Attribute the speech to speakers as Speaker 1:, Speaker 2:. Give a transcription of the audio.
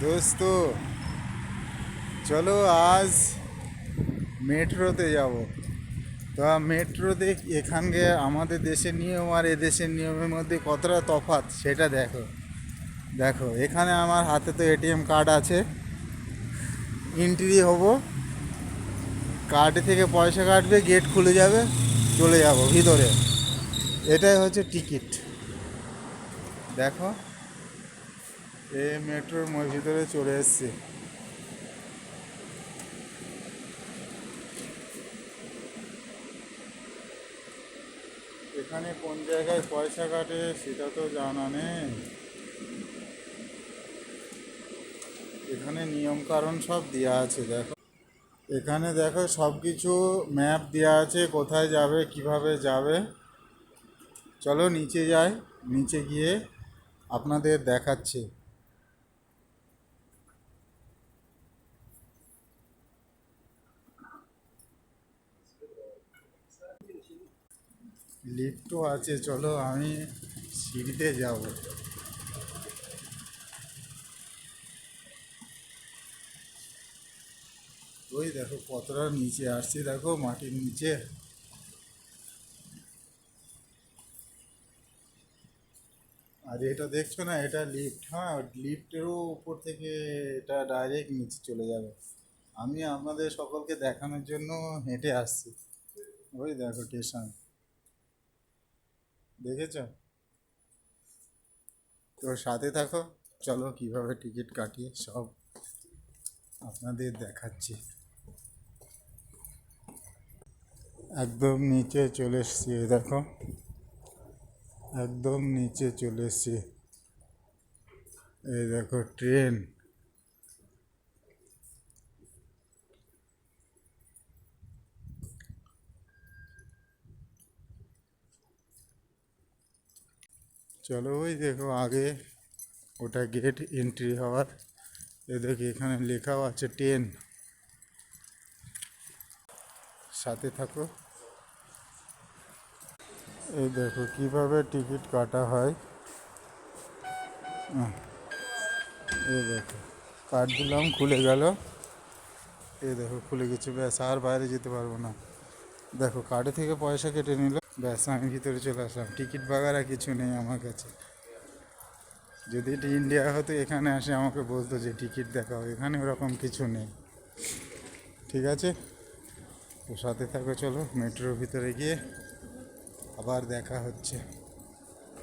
Speaker 1: দোস্ত, চলো আজ মেট্রোতে যাব। তো মেট্রোতে এখানকে আমাদের দেশের নিয়ম আর এদেশের নিয়মের মধ্যে কতটা তফাৎ সেটা দেখো। দেখো এখানে আমার হাতে তো এটিএম কার্ড আছে, এন্ট্রি হব, কার্ড থেকে পয়সা কাটবে, গেট খুলে যাবে, চলে যাব ভিতরে। এটাই হচ্ছে টিকিট। দেখো এই মেট্রোর ভিতরে চলে এসছি। এখানে কোন জায়গায় পয়সা কাটে সেটা তো জানা নেই। এখানে নিয়ম কারণ সব দেওয়া আছে দেখো। এখানে দেখো সব কিছু ম্যাপ দেওয়া আছে, কোথায় যাবে কিভাবে যাবে। চলো নিচে যাই, নিচে গিয়ে আপনাদের দেখাচ্ছি। লিফটও আছে, চলো আমি সিঁড়িতে যাব। ওই দেখো কতটা নিচে আসছি, দেখো মাটির নিচে। আর এটা দেখছো না, এটা লিফট। হ্যাঁ, লিফটেরও উপর থেকে এটা ডাইরেক্ট নিচে চলে যাবে। আমি আপনাদের সকলকে দেখানোর জন্য হেঁটে আসছি। ওই দেখো স্টেশন, দেখেছো? তো সাথে থাকো, চলো কিভাবে টিকিট কাটিয়ে সব আপনাদের দেখাচ্ছি। একদম নিচে চলে এসছি, এই দেখো একদম নিচে চলে এসছি। এই দেখো ট্রেন। চলো ওই দেখো আগে, ওটা গেট এন্ট্রি হওয়ার। এ দেখি এখানে লেখাও আছে ট্রেন। সাথে থাকো। এই দেখো কিভাবে টিকিট কাটা হয়। এই দেখো কার্ড দিলাম, খুলে গেল। এই দেখো খুলে গেছে, ব্যাস আর বাইরে যেতে পারবো না। দেখো কার্ডে থেকে পয়সা কেটে নিল, ব্যাস আমি ভিতরে চলে আসলাম। টিকিট বাগারা কিছু নেই আমার কাছে। যদি এটি ইন্ডিয়া হতো, এখানে আসে আমাকে বলতো যে টিকিট দেখাও, এখানে ওরকম কিছু নেই। ঠিক আছে, তো সাথে থাকো, চলো মেট্রোর ভিতরে গিয়ে আবার দেখা হচ্ছে।